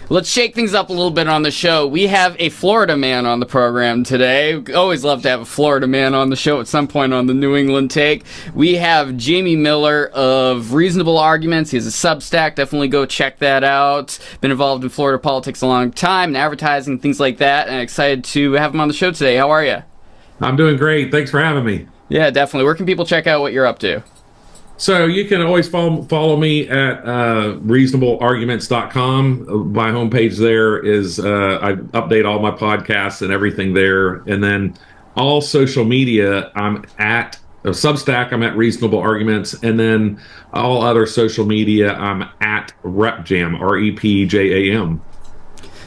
Let's shake things up a little bit on the show. We have a Florida man on the program today. Always love to have a Florida man on the show at some point on the New England Take. We have Jamie Miller of Reasonable Arguments. He has a Substack. Definitely go check that out. Been involved in Florida politics a long time, and advertising, things like that, and excited to have him on the show today. How are you? I'm doing great. Thanks for having me. Yeah, definitely. Where can people check out what you're up to? So you can always follow me at reasonablearguments.com. My homepage there is, I update all my podcasts and everything there. And then all social media, I'm at Substack, I'm at Reasonable Arguments. And then all other social media, I'm at RepJam, REPJAM.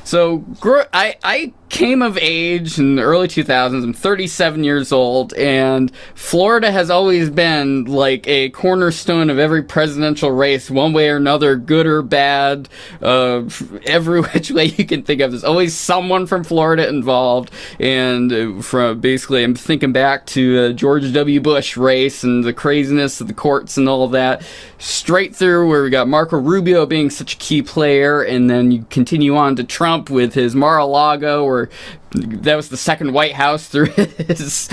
So I came of age in the early 2000s. I'm 37 years old, and Florida has always been like a cornerstone of every presidential race, one way or another, good or bad, every which way you can think of. There's always someone from Florida involved, and from basically, I'm thinking back to George W. Bush race and the craziness of the courts and all of that, straight through where we got Marco Rubio being such a key player, and then you continue on to Trump with his Mar-a-Lago, or that was the second White House through his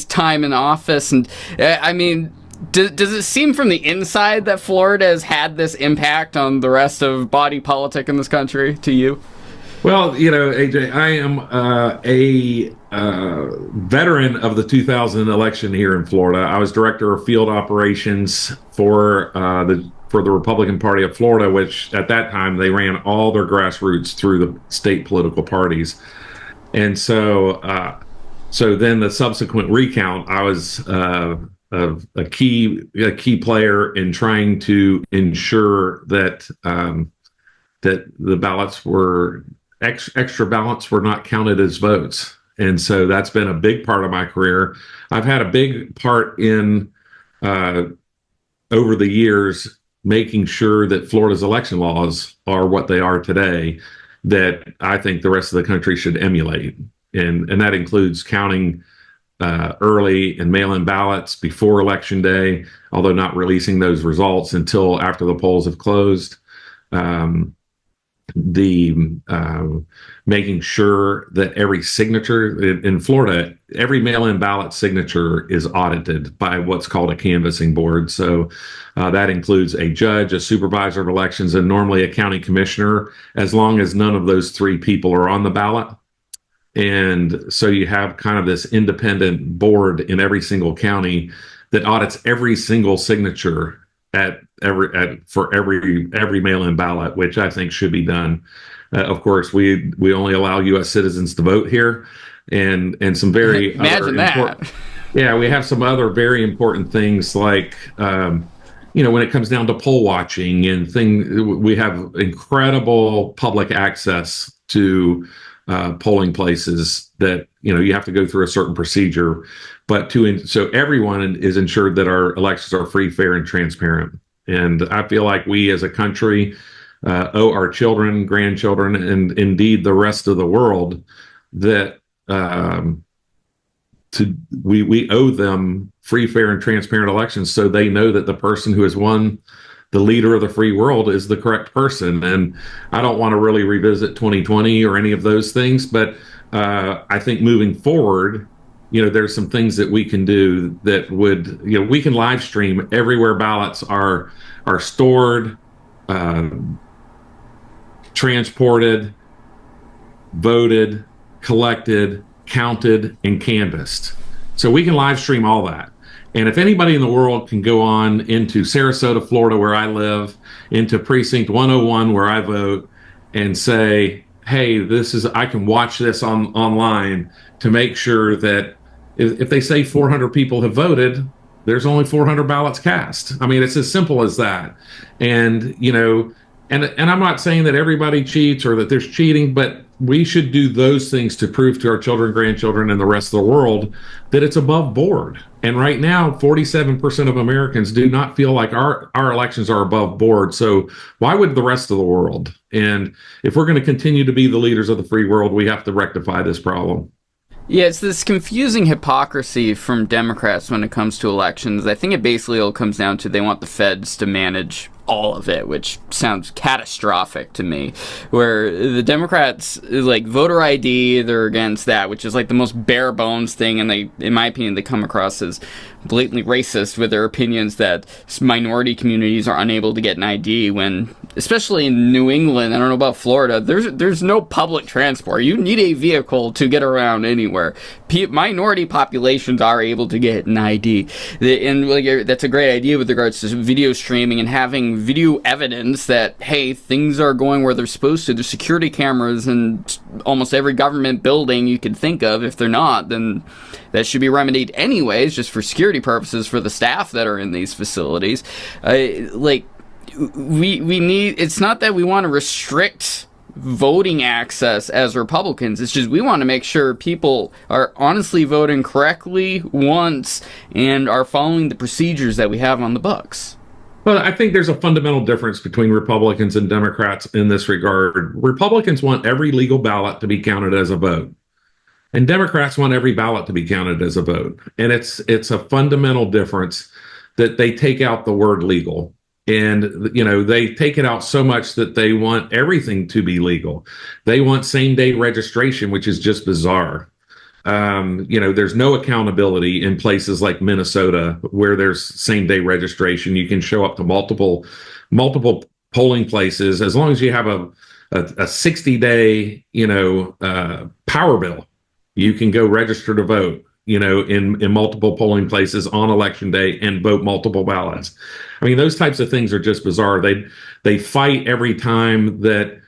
time in office. And I mean, does it seem from the inside that Florida has had this impact on the rest of body politic in this country to you? Well, you know, AJ, I am a veteran of the 2000 election here in Florida. I was director of field operations for the Republican Party of Florida, which at that time they ran all their grassroots through the state political parties. And so then the subsequent recount, I was a key player in trying to ensure that that the ballots were extra ballots were not counted as votes. And so that's been a big part of my career. I've had a big part in over the years making sure that Florida's election laws are what they are today, that I think the rest of the country should emulate. And that includes counting early and mail-in ballots before Election Day, although not releasing those results until after the polls have closed. Making sure that every signature in Florida, every mail-in ballot signature is audited by what's called a canvassing board. So that includes a judge, a supervisor of elections, and normally a county commissioner, as long as none of those three people are on the ballot. And so you have kind of this independent board in every single county that audits every single signature for every mail-in ballot, which I think should be done. Of course, we only allow U.S. citizens to vote here, and some very imagine that. Yeah, we have some other very important things like when it comes down to poll watching and we have incredible public access to polling places that you have to go through a certain procedure, but so everyone is ensured that our elections are free, fair, and transparent. And I feel like we as a country owe our children, grandchildren, and indeed the rest of the world that we owe them free, fair, and transparent elections, so they know that the person who has won the leader of the free world is the correct person. And I don't want to really revisit 2020 or any of those things, but I think moving forward, there's some things that we can do that would, we can live stream everywhere ballots are stored, transported, voted, collected, counted, and canvassed. So we can live stream all that. And if anybody in the world can go on into Sarasota, Florida, where I live, into Precinct 101, where I vote, and say, hey, I can watch this online to make sure that if they say 400 people have voted, there's only 400 ballots cast. I mean, it's as simple as that. And, and I'm not saying that everybody cheats or that there's cheating, but we should do those things to prove to our children, grandchildren, and the rest of the world that it's above board. And right now, 47% of Americans do not feel like our elections are above board. So why would the rest of the world? And if we're going to continue to be the leaders of the free world, we have to rectify this problem. Yeah, it's this confusing hypocrisy from Democrats when it comes to elections. I think it basically all comes down to they want the feds to manage all of it, which sounds catastrophic to me. Where the Democrats, like voter ID, they're against that, which is like the most bare bones thing, and they, in my opinion, they come across as blatantly racist with their opinions that minority communities are unable to get an ID when, especially in New England, I don't know about Florida, there's no public transport. You need a vehicle to get around anywhere. Minority populations are able to get an ID. And like, that's a great idea with regards to video streaming and having video evidence that, hey, things are going where they're supposed to. There's security cameras in almost every government building you can think of. If they're not, then that should be remedied anyways, just for security purposes for the staff that are in these facilities. We need, it's not that we want to restrict voting access as Republicans. It's just we want to make sure people are honestly voting correctly once and are following the procedures that we have on the books. Well, I think there's a fundamental difference between Republicans and Democrats in this regard. Republicans want every legal ballot to be counted as a vote, and Democrats want every ballot to be counted as a vote. And it's a fundamental difference that they take out the word legal. And, you know, they take it out so much that they want everything to be legal. They want same-day registration, which is just bizarre. You know, there's no accountability in places like Minnesota where there's same-day registration. You can show up to multiple polling places as long as you have a 60-day, you know, power bill. You can go register to vote, you know, in multiple polling places on election day and vote multiple ballots. I mean, those types of things are just bizarre. They fight every time that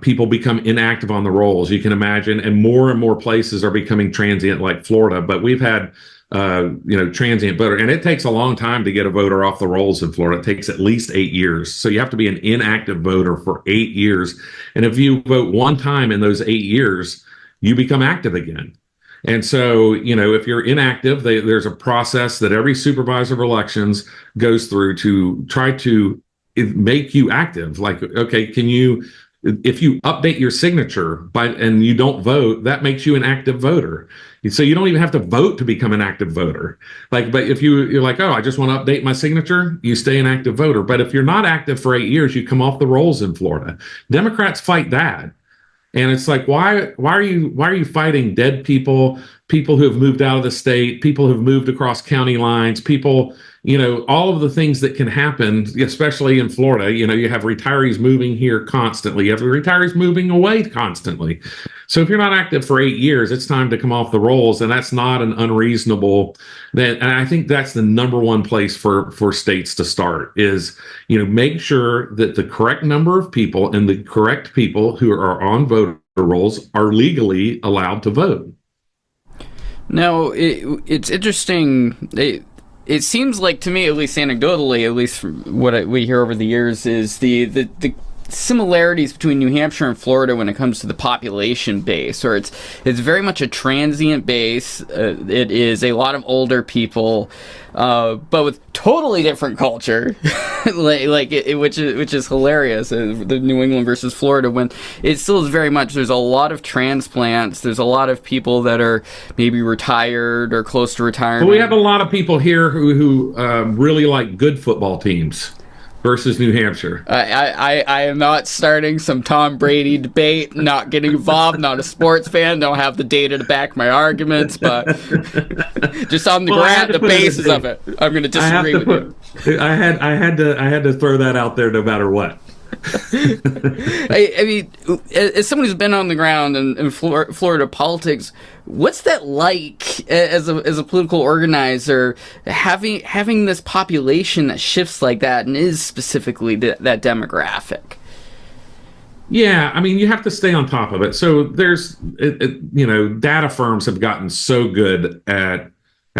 people become inactive on the rolls, you can imagine, and more places are becoming transient, like Florida. But we've had, you know, transient voter, and it takes a long time to get a voter off the rolls in Florida. It takes at least 8 years. So you have to be an inactive voter for 8 years. And if you vote one time in those 8 years, you become active again. And so, you know, if you're inactive, there's a process that every supervisor of elections goes through to try to make you active. Like, okay, if you update your signature and you don't vote, that makes you an active voter. So you don't even have to vote to become an active voter. Like, but if you're like, oh, I just want to update my signature, you stay an active voter. But if you're not active for 8 years, you come off the rolls in Florida. Democrats fight that. And it's like, why are you fighting dead people who have moved out of the state, people who have moved across county lines, people, you know, all of the things that can happen, especially in Florida. You know, you have retirees moving here constantly. You have retirees moving away constantly. So if you're not active for 8 years, it's time to come off the rolls. And that's not an unreasonable, and I think that's the number one place for states to start is, you know, make sure that the correct number of people and the correct people who are on voter rolls are legally allowed to vote. Now, it's interesting. It seems like, to me, at least anecdotally, at least from what we hear over the years, is the similarities between New Hampshire and Florida when it comes to the population base, or it's very much a transient base. It is a lot of older people, but with totally different culture, which is hilarious. The New England versus Florida, when it still is very much, there's a lot of transplants. There's a lot of people that are maybe retired or close to retirement. But we have a lot of people here who really like good football teams versus New Hampshire. I am not starting some Tom Brady debate, not getting involved, not a sports fan, don't have the data to back my arguments, but just on the ground, the basis of it, I'm going to disagree with you. I had to throw that out there no matter what. I mean, as someone who's been on the ground in Florida politics, what's that like as a political organizer, having this population that shifts like that and is specifically that demographic? Yeah, I mean, you have to stay on top of it. So there's, you know, data firms have gotten so good at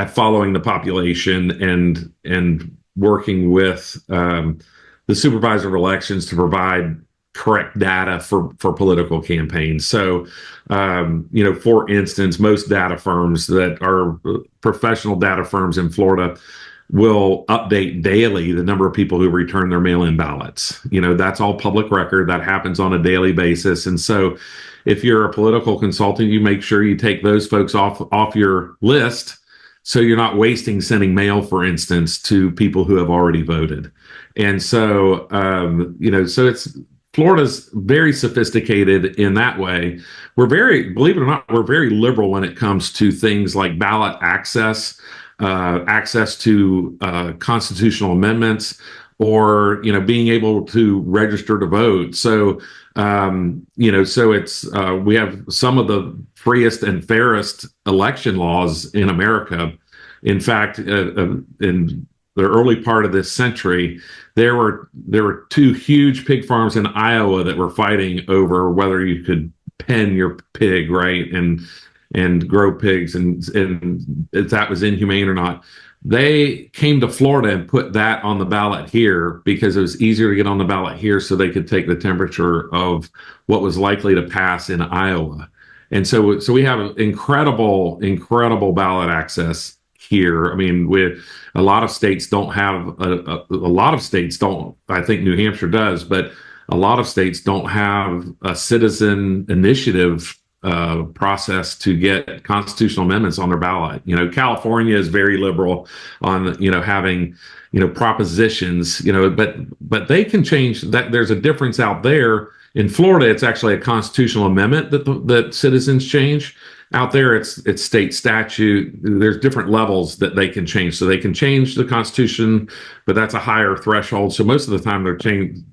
following the population and working with the supervisor of elections to provide correct data for political campaigns. So, you know, for instance, most data firms that are professional data firms in Florida will update daily the number of people who return their mail-in ballots. You know, that's all public record. That happens on a daily basis. And so if you're a political consultant, you make sure you take those folks off your list so you're not wasting sending mail, for instance, to people who have already voted. And so, so Florida's very sophisticated in that way. Believe it or not, we're very liberal when it comes to things like ballot access, access to constitutional amendments, or being able to register to vote. So so it's we have some of the freest and fairest election laws in America. In fact, in the early part of this century, there were two huge pig farms in Iowa that were fighting over whether you could pen your pig, right, and grow pigs, and if that was inhumane or not. They came to Florida and put that on the ballot here because it was easier to get on the ballot here, so they could take the temperature of what was likely to pass in Iowa. And so we have incredible ballot access here. I mean, a lot of states don't have a lot of states don't. I think New Hampshire does, but a lot of states don't have a citizen initiative process to get constitutional amendments on their ballot. California is very liberal on having propositions, but they can change that. There's a difference out there. In Florida, it's actually a constitutional amendment that citizens change. Out there, it's state statute. There's different levels that they can change. So they can change the Constitution, but that's a higher threshold. So most of the time,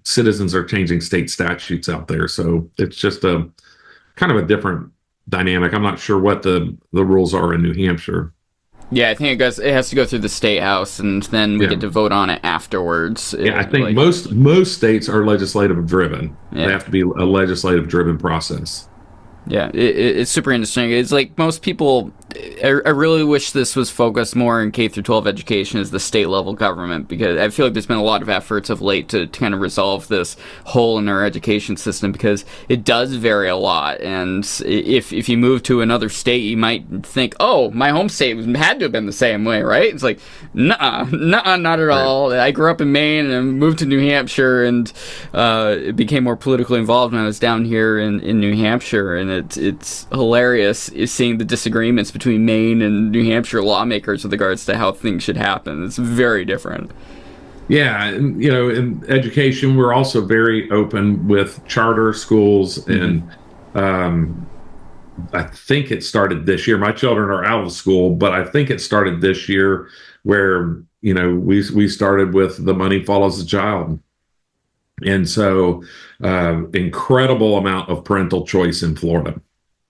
citizens are changing state statutes out there. So it's just a kind of a different dynamic. I'm not sure what the rules are in New Hampshire. Yeah, I think it has to go through the state house, and then we get to vote on it afterwards. Yeah, I think most states are legislative driven. Yeah. They have to be a legislative driven process. Yeah, it's super interesting. It's like most people, I really wish this was focused more in K through 12 education as the state level government, because I feel like there's been a lot of efforts of late to kind of resolve this hole in our education system, because it does vary a lot. And if you move to another state, you might think, oh, my home state had to have been the same way, right? It's like, nuh-uh, not at all. I grew up in Maine and moved to New Hampshire, and became more politically involved when I was down here in New Hampshire. And it's hilarious seeing the disagreements between Maine and New Hampshire lawmakers with regards to how things should happen. It's very different. Yeah, and, in education, we're also very open with charter schools, and I think it started this year. My children are out of school, but I think it started this year where, we started with the money follows the child. And so incredible amount of parental choice in Florida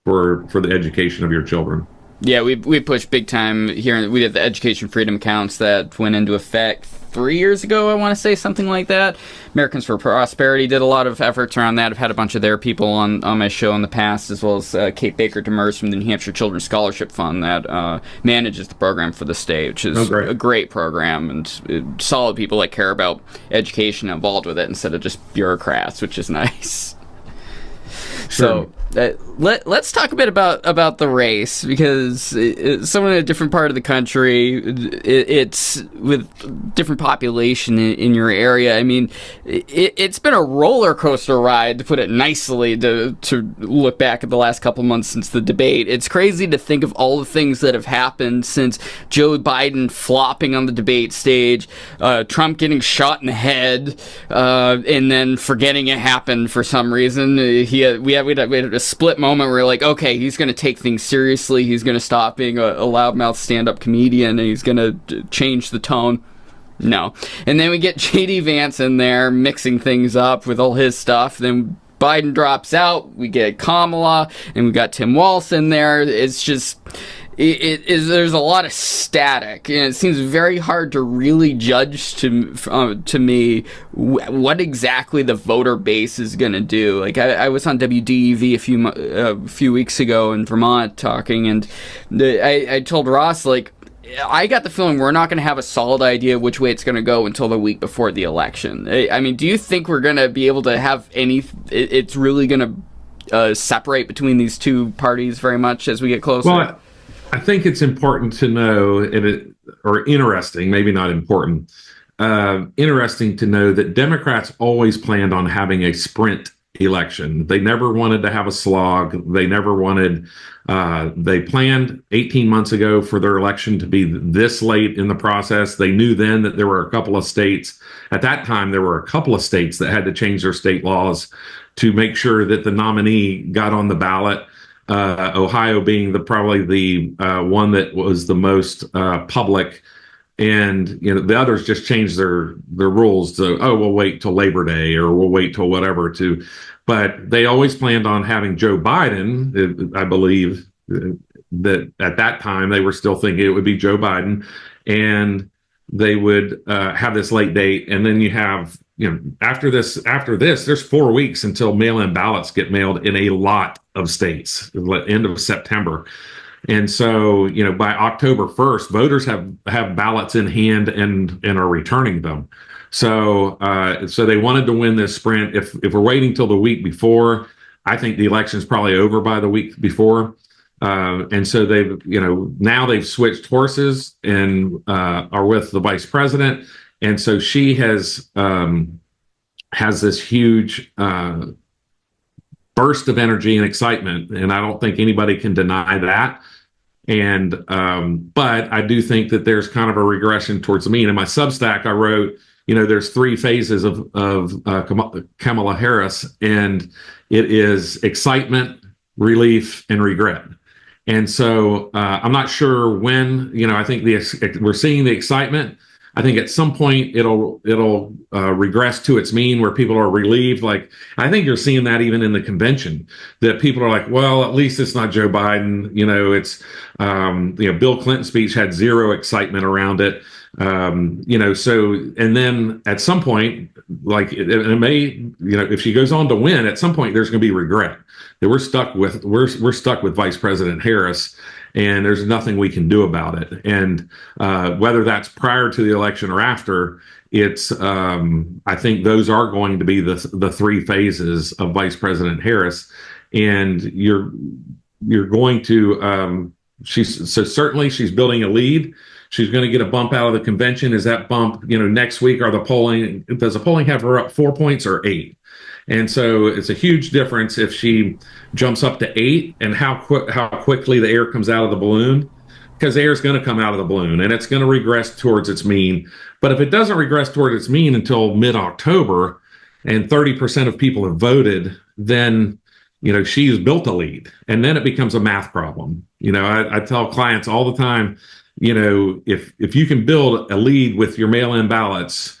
for the education of your children. Yeah, we pushed big time here. We did the education freedom counts that went into effect 3 years ago, I want to say, something like that. Americans for Prosperity did a lot of efforts around that. I've had a bunch of their people on my show in the past, as well as Kate Baker Demers from the New Hampshire Children's Scholarship Fund that manages the program for the state, which is a great program, and solid people that care about education involved with it instead of just bureaucrats, which is nice. Sure. So let's talk a bit about the race, because someone in a different part of the country, it's with different population in your area. I mean, it's been a roller coaster ride, to put it nicely, to look back at the last couple months since the debate. It's crazy to think of all the things that have happened since Joe Biden flopping on the debate stage, Trump getting shot in the head, and then forgetting it happened for some reason. We had a split moment where we're like, okay, he's going to take things seriously. He's going to stop being a loudmouth stand-up comedian, and he's going to change the tone. No. And then we get J.D. Vance in there mixing things up with all his stuff. Then Biden drops out. We get Kamala, and we got Tim Walz in there. It's just... there's a lot of static, and it seems very hard to really judge to me what exactly the voter base is going to do. Like I was on WDEV a few weeks ago in Vermont talking, and I told Ross, like, I got the feeling we're not going to have a solid idea which way it's going to go until the week before the election. I mean, do you think we're going to be able to have it's really going to separate between these two parties very much as we get closer? Well, I think it's important to know, or interesting, maybe not important, interesting to know that Democrats always planned on having a sprint election. They never wanted to have a slog. They never wanted, they planned 18 months ago for their election to be this late in the process. They knew then that there were a couple of states. At that time, there were a couple of states that had to change their state laws to make sure that the nominee got on the ballot. Ohio being probably the one that was the most public. And the others just changed their rules to, oh, we'll wait till Labor Day or we'll wait till whatever but they always planned on having Joe Biden. I believe that at that time they were still thinking it would be Joe Biden, and they would have this late date. And then you have, after this, there's 4 weeks until mail-in ballots get mailed in a lot of states, end of September. And so, by October 1st, voters have ballots in hand and are returning them. So they wanted to win this sprint. If we're waiting till the week before, I think the election's probably over by the week before. And so now they've switched horses and are with the vice president. And so she has this huge burst of energy and excitement, and I don't think anybody can deny that. And but I do think that there's kind of a regression towards the mean. In my Substack, I wrote, there's 3 phases of Kamala Harris, and it is excitement, relief, and regret. And so I'm not sure when. I think we're seeing the excitement. I think at some point it'll regress to its mean, where people are relieved. Like, I think you're seeing that even in the convention, that people are like, well, at least it's not Joe Biden. It's Bill Clinton's speech had zero excitement around it. So, and then at some point, like it may, if she goes on to win, at some point there's going to be regret that we're stuck with Vice President Harris, and there's nothing we can do about it. And whether that's prior to the election or after, it's I think those are going to be the 3 phases of Vice President Harris. And you're going to certainly she's building a lead. She's going to get a bump out of the convention. Is that bump, next week, does the polling have her up 4 points or 8? And so it's a huge difference if she jumps up to 8, and how quickly the air comes out of the balloon, because the air is going to come out of the balloon and it's going to regress towards its mean. But if it doesn't regress toward its mean until mid-October and 30% of people have voted, then she's built a lead, and then it becomes a math problem. I tell clients all the time, if you can build a lead with your mail-in ballots,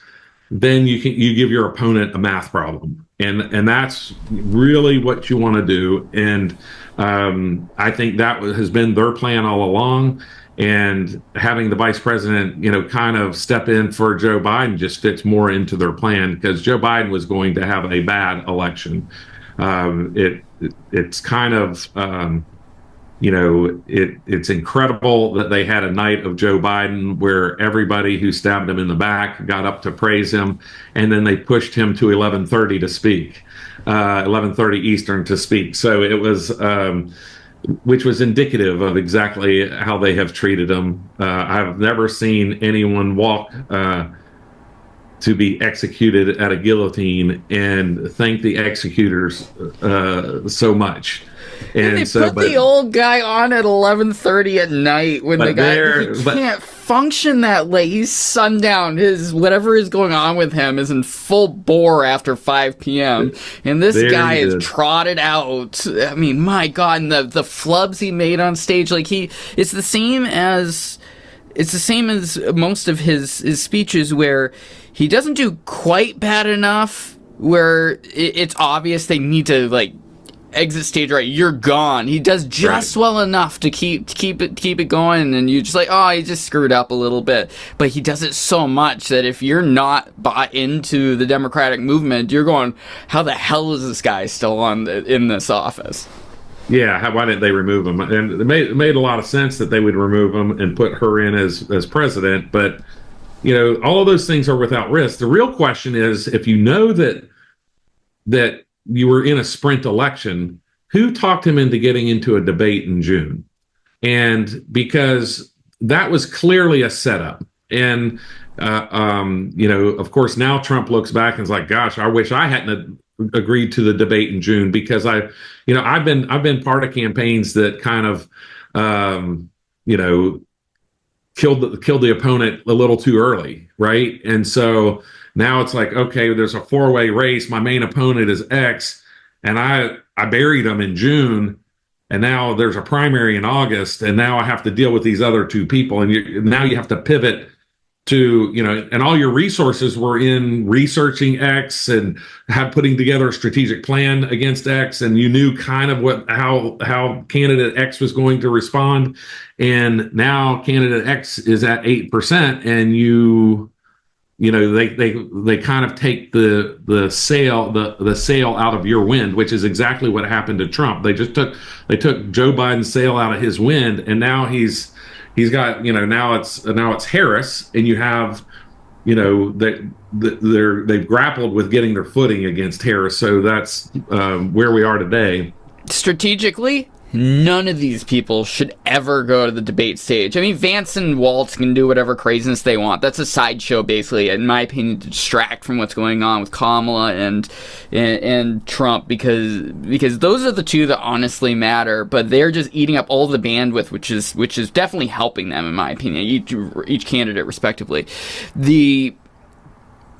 then you give your opponent a math problem, and that's really what you want to do. And I think that has been their plan all along. And having the vice president, kind of step in for Joe Biden just fits more into their plan, because Joe Biden was going to have a bad election. It's kind of it's incredible that they had a night of Joe Biden where everybody who stabbed him in the back got up to praise him, and then they pushed him to 11:30 to speak, 11:30 Eastern to speak. So it was, which was indicative of exactly how they have treated him. I've never seen anyone walk to be executed at a guillotine and thank the executors so much. And they put the old guy on at 11:30 at night when the guy can't function that late. He's sundown. Whatever is going on with him is in full bore after 5 p.m. And this guy is trotted out. I mean, my God, and the flubs he made on stage, like it's the same as most of his speeches, where he doesn't do quite bad enough where it's obvious they need to exit stage right. You're gone. He does just well enough to keep it going, and you just like, oh, he just screwed up a little bit. But he does it so much that if you're not bought into the Democratic movement, you're going, how the hell is this guy still in this office? Yeah, why didn't they remove him? And it made a lot of sense that they would remove him and put her in as president. But all of those things are without risk. The real question is, if you know that you were in a sprint election, who talked him into getting into a debate in June? And because that was clearly a setup. And, of course, now Trump looks back and is like, gosh, I wish I hadn't agreed to the debate in June, because I've been part of campaigns that kind of, you know, killed the opponent a little too early, right? And so now it's like, okay, there's a 4-way race. My main opponent is X, and I buried him in June, and now there's a primary in August, and now I have to deal with these other two people, and now you have to pivot to, and all your resources were in researching X and putting together a strategic plan against X, and you knew kind of how candidate X was going to respond, and now candidate X is at 8%, and they kind of take the sail out of your wind, which is exactly what happened to Trump. They took Joe Biden's sail out of his wind, and now he's got, now it's Harris, and you have, they've grappled with getting their footing against Harris. So that's where we are today. Strategically, none of these people should ever go to the debate stage. I mean, Vance and Waltz can do whatever craziness they want. That's a sideshow, basically, in my opinion, to distract from what's going on with Kamala and Trump, because those are the two that honestly matter. But they're just eating up all the bandwidth, which is definitely helping them, in my opinion, each candidate respectively. The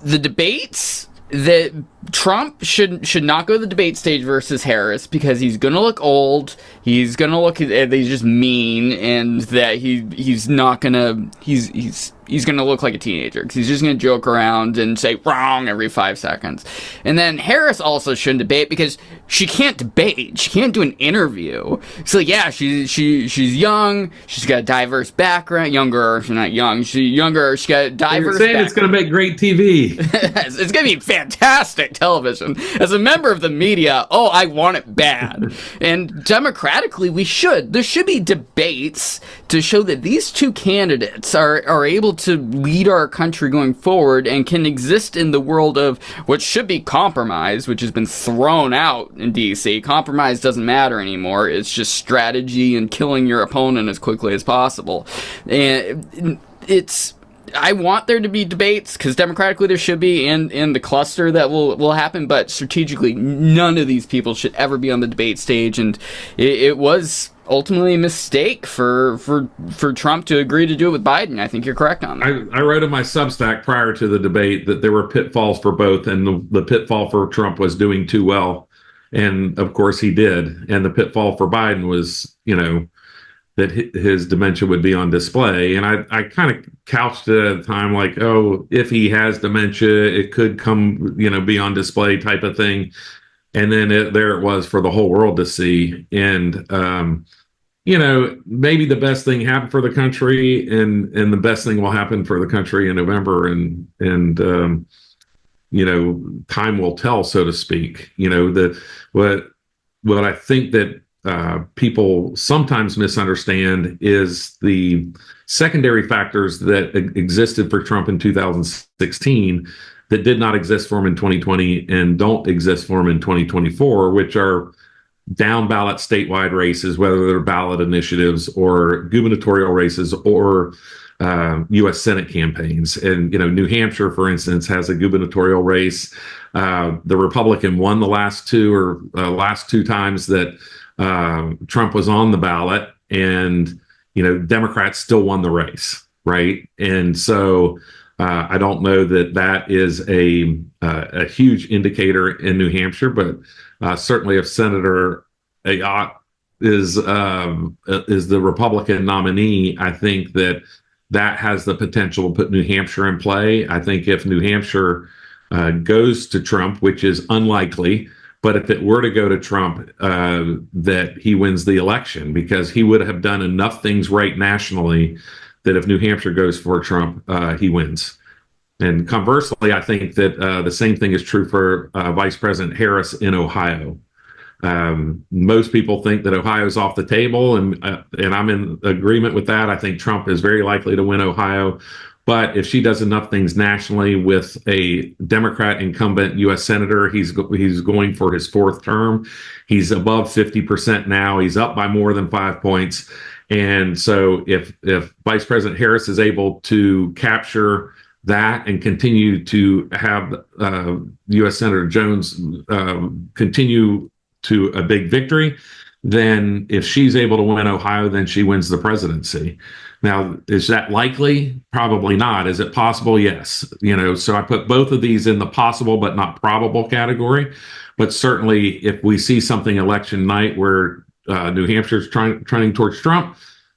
debates, that Trump should not go to the debate stage versus Harris, because he's gonna look old, he's gonna look he's just mean, and that he's gonna look like a teenager, because he's just gonna joke around and say wrong every 5 seconds. And then Harris also shouldn't debate, because she can't debate, she can't do an interview. So yeah, she's young, she's got a diverse background, she's not young, she's younger, she's got a diverse You're saying background. It's gonna make great TV. It's gonna be fantastic television. As a member of the media, I want it bad. And democratically, there should be debates to show that these two candidates are able to lead our country going forward and can exist in the world of what should be compromise, which has been thrown out in DC. Compromise doesn't matter anymore. It's just strategy and killing your opponent as quickly as possible. And I want there to be debates, because democratically there should be, in the cluster that will happen, but strategically none of these people should ever be on the debate stage. And it was ultimately a mistake for Trump to agree to do it with Biden. I think you're correct on that. I wrote in my Substack prior to the debate that there were pitfalls for both, and the pitfall for Trump was doing too well, and of course he did, and the pitfall for Biden was, that his dementia would be on display. And I kind of couched it at the time like, if he has dementia, it could come, be on display type of thing. And then there it was for the whole world to see. And, maybe the best thing happened for the country, and the best thing will happen for the country in November. And time will tell, so to speak. What I think that people sometimes misunderstand is the secondary factors that existed for Trump in 2016 that did not exist for him in 2020 and don't exist for him in 2024, which are down ballot statewide races, whether they're ballot initiatives or gubernatorial races or U.S. Senate campaigns. And, New Hampshire, for instance, has a gubernatorial race. The Republican won the last two times that Trump was on the ballot, and Democrats still won the race, right? And so I don't know that is a huge indicator in New Hampshire, but certainly if Senator Ayotte is the Republican nominee, I think that has the potential to put New Hampshire in play. I think if New Hampshire goes to Trump, which is unlikely, but if it were to go to Trump, that he wins the election, because he would have done enough things right nationally that if New Hampshire goes for Trump, he wins. And conversely, I think that the same thing is true for Vice President Harris in Ohio. Most people think that Ohio is off the table, and I'm in agreement with that. I think Trump is very likely to win Ohio. But if she does enough things nationally with a Democrat incumbent U.S. Senator, he's going for his fourth term. He's above 50% now. He's up by more than 5 points. And so if Vice President Harris is able to capture that and continue to have U.S. Senator Jones continue to a big victory, then if she's able to win Ohio, then she wins the presidency. Now, is that likely? Probably not. Is it possible? Yes. So I put both of these in the possible but not probable category. But certainly, if we see something election night where New Hampshire's trending towards Trump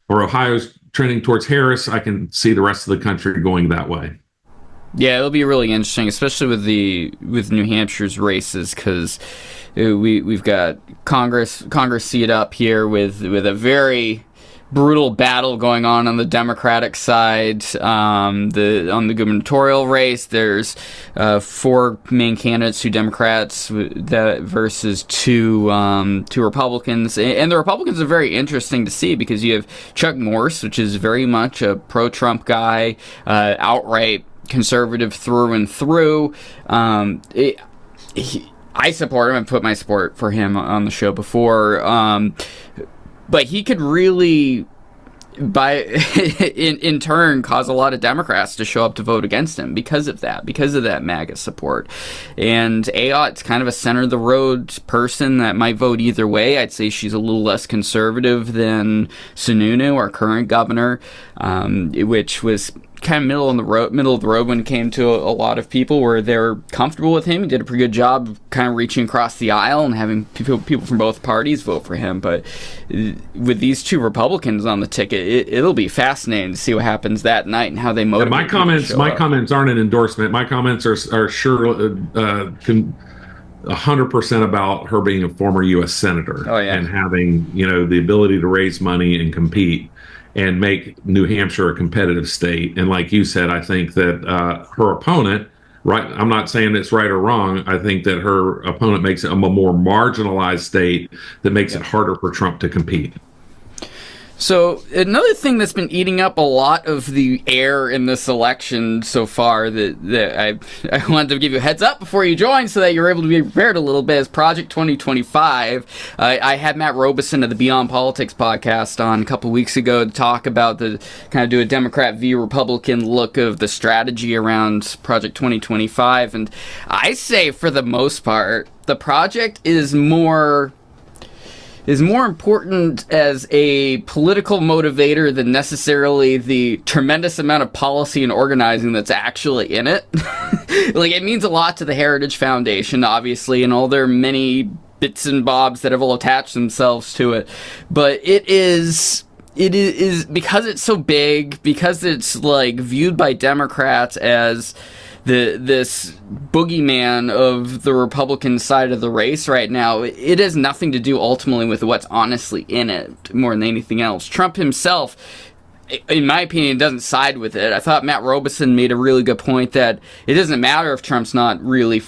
or Ohio's trending towards Harris, I can see the rest of the country going that way. Yeah, it'll be really interesting, especially with New Hampshire's races, because we've got Congress seat up here with a very brutal battle going on the Democratic side. On the gubernatorial race, there's 4 main candidates, 2 Democrats versus two Republicans, and the Republicans are very interesting to see because you have Chuck Morse, which is very much a pro-Trump guy, outright conservative through and through. I support him. I've put my support for him on the show before. But he could really, in turn, cause a lot of Democrats to show up to vote against him because of that MAGA support. And Ayotte, kind of a center-of-the-road person that might vote either way. I'd say she's a little less conservative than Sununu, our current governor, which was kind of middle of the road when it came to a lot of people where they're comfortable with him. He did a pretty good job of kind of reaching across the aisle and having people from both parties vote for him. But with these 2 Republicans on the ticket, it'll be fascinating to see what happens that night and how they motivate. My comments aren't an endorsement. My comments are sure 100% about her being a former U.S. senator and having the ability to raise money and compete and make New Hampshire a competitive state. And like you said, I think that her opponent, right? I'm not saying it's right or wrong. I think that her opponent makes it a more marginalized state that makes it harder for Trump to compete. So another thing that's been eating up a lot of the air in this election so far that I wanted to give you a heads up before you joined so that you're able to be prepared a little bit is Project 2025. I had Matt Robeson of the Beyond Politics podcast on a couple weeks ago to talk about do a Democrat v. Republican look of the strategy around Project 2025. And I say for the most part, the project is more important as a political motivator than necessarily the tremendous amount of policy and organizing that's actually in it. It means a lot to the Heritage Foundation, obviously, and all their many bits and bobs that have all attached themselves to it. But it is because it's so big, because it's viewed by Democrats as this boogeyman of the Republican side of the race right now. It has nothing to do ultimately with what's honestly in it more than anything else. Trump himself, in my opinion, doesn't side with it. I thought Matt Robeson made a really good point that it doesn't matter if Trump's not really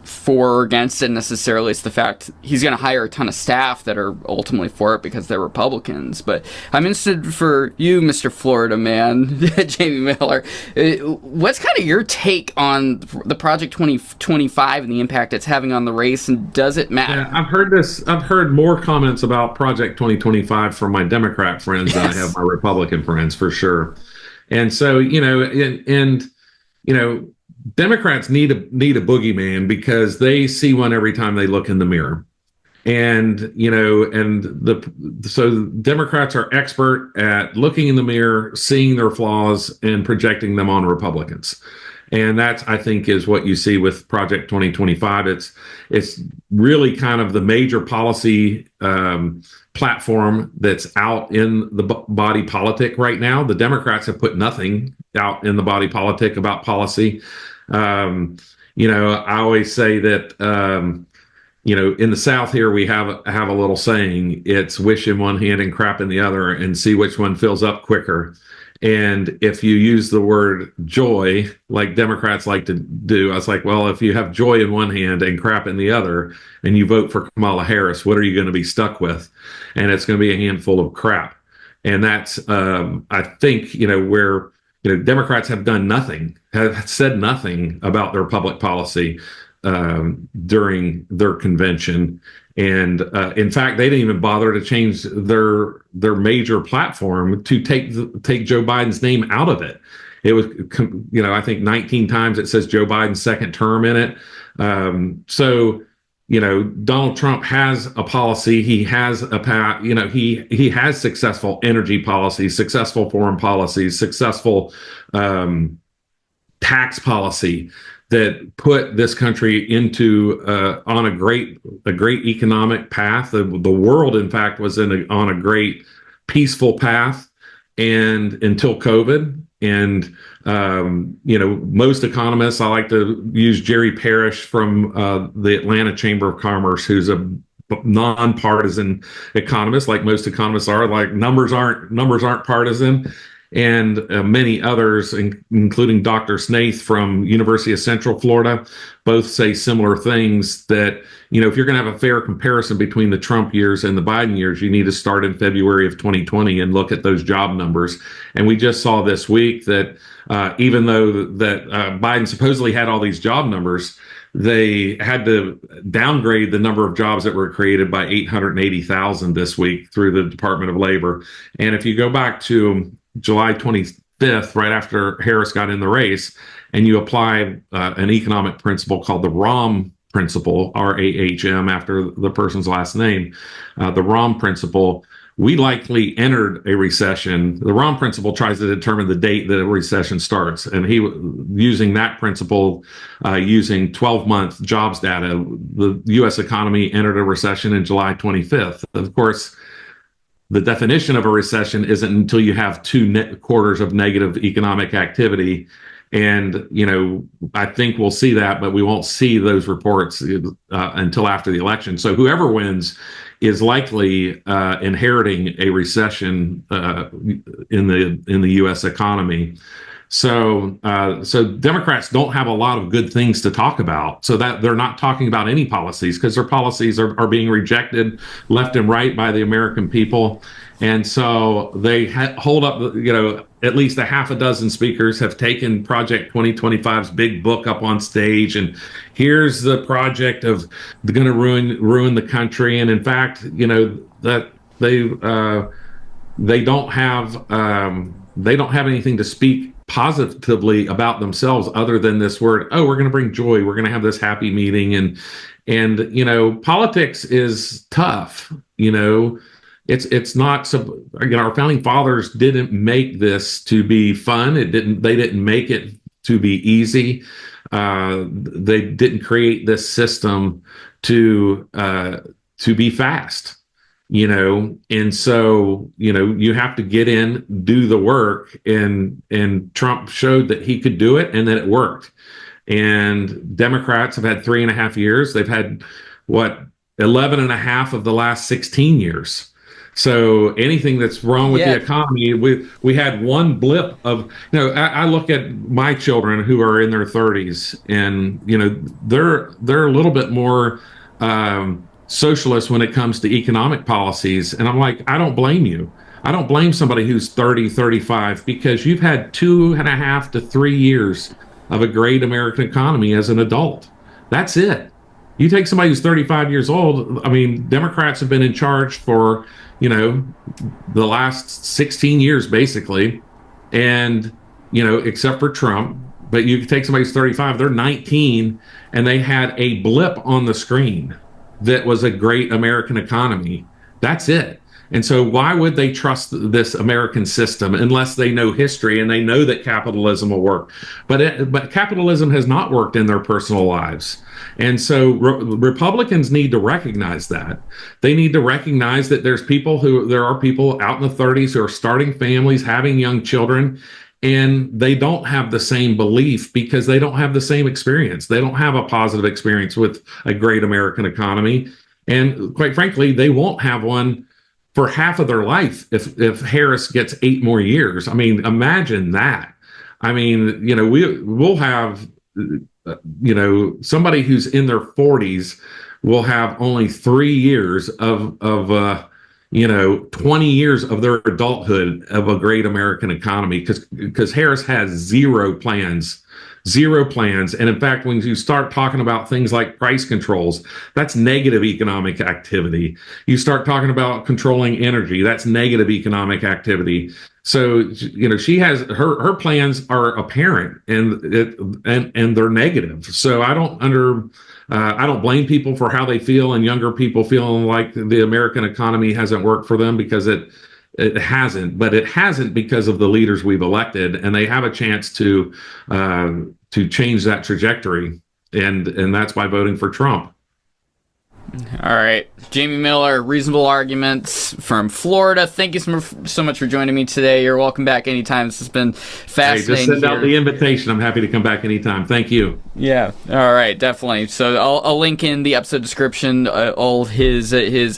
for or against it necessarily. It's the fact he's going to hire a ton of staff that are ultimately for it because they're Republicans. But I'm interested for you, Mr. Florida man, Jamie Miller. What's kind of your take on the Project 2025 and the impact it's having on the race, and does it matter? Yeah, I've heard more comments about Project 2025 from my Democrat friends than I have my Republican friends, for sure. And so, Democrats need a boogeyman because they see one every time they look in the mirror. And, so Democrats are expert at looking in the mirror, seeing their flaws and projecting them on Republicans. And that's, I think, is what you see with Project 2025. It's really kind of the major policy platform that's out in the body politic right now. The Democrats have put nothing out in the body politic about policy. I always say that, in the South here, we have a little saying, it's wish in one hand and crap in the other and see which one fills up quicker. And if you use the word joy, like Democrats like to do, I was like, well, if you have joy in one hand and crap in the other, and you vote for Kamala Harris, what are you going to be stuck with? And it's going to be a handful of crap. And that's, I think, where Democrats have done nothing, have said nothing about their public policy during their convention. And in fact, they didn't even bother to change their major platform to take Joe Biden's name out of it. It was, I think 19 times it says Joe Biden's second term in it. So, Donald Trump has a policy. He has a path. He has successful energy policies, successful foreign policies, successful tax policy that put this country into on a great economic path. The world, in fact, was on a great peaceful path, and until COVID. And most economists, I like to use Jerry Parrish from the Atlanta Chamber of Commerce, who's a nonpartisan economist, like most economists are. Like numbers aren't partisan, and many others, including Dr. Snaith from University of Central Florida, both say similar things, that if you're going to have a fair comparison between the Trump years and the Biden years, you need to start in February of 2020 and look at those job numbers. And we just saw this week that even though that Biden supposedly had all these job numbers, they had to downgrade the number of jobs that were created by 880,000 this week through the Department of Labor. And if you go back to July 25th, right after Harris got in the race, and you apply an economic principle called the RAHM principle, RAHM, after the person's last name, the RAHM principle, we likely entered a recession. The RAHM principle tries to determine the date that a recession starts. And using that principle, using 12-month jobs data, the U.S. economy entered a recession in July 25th. Of course, the definition of a recession isn't until you have 2 quarters of negative economic activity. And, I think we'll see that, but we won't see those reports until after the election. So whoever wins is likely inheriting a recession in the U.S. economy. So Democrats don't have a lot of good things to talk about, so that they're not talking about any policies, because their policies are being rejected left and right by the American people. And so they hold up, at least a half a dozen speakers have taken Project 2025's big book up on stage, and here's the project of going to ruin the country. And in fact, that they don't have anything to speak positively about themselves other than this word, oh, we're going to bring joy, we're going to have this happy meeting. And politics is tough. It's not so, our founding fathers didn't make this to be fun. They didn't make it to be easy. They didn't create this system to be fast. And so, you have to get in, do the work, and Trump showed that he could do it and that it worked. And Democrats have had 3.5 years. They've had 11 and a half of the last 16 years. So anything that's wrong with the economy, we had one blip of, I look at my children who are in their 30s, and, they're a little bit more, socialist when it comes to economic policies. And I'm like, I don't blame you. I don't blame somebody who's 30, 35, because you've had 2.5 to 3 years of a great American economy as an adult. That's it. You take somebody who's 35 years old. I mean, Democrats have been in charge for, the last 16 years, basically. And, except for Trump, but you take somebody who's 35, they're 19, and they had a blip on the screen that was a great American economy. That's it. And so why would they trust this American system unless they know history and they know that capitalism will work? But capitalism has not worked in their personal lives. And so Republicans need to recognize that. They need to recognize that there are people out in the 30s who are starting families, having young children, and they don't have the same belief because they don't have the same experience. They don't have a positive experience with a great American economy. And quite frankly, they won't have one for half of their life if Harris gets 8 more years. I mean, imagine that. I mean, we'll have, somebody who's in their 40s will have only 3 years of 20 years of their adulthood of a great American economy, because Harris has zero plans zero plans. And in fact, when you start talking about things like price controls, that's negative economic activity. You start talking about controlling energy, that's negative economic activity. So, she has her plans are apparent and they're negative. So I don't blame people for how they feel, and younger people feeling like the American economy hasn't worked for them, because it hasn't. But it hasn't because of the leaders we've elected, and they have a chance to change that trajectory, and that's by voting for Trump. All right. Jamie Miller, Reasonable Arguments from Florida. Thank you so much for joining me today. You're welcome back anytime. This has been fascinating. Hey, just send out the invitation. I'm happy to come back anytime. Thank you. Yeah. All right. Definitely. So I'll link in the episode description all his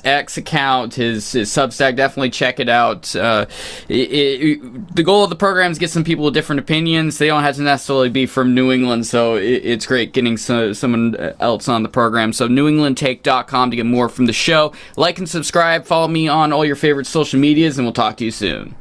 X account, his Substack. Definitely check it out. The goal of the program is get some people with different opinions. They don't have to necessarily be from New England, so it's great getting someone else on the program. So newenglandtake.com to get more from the show. Like and subscribe. Follow me on all your favorite social medias, and we'll talk to you soon.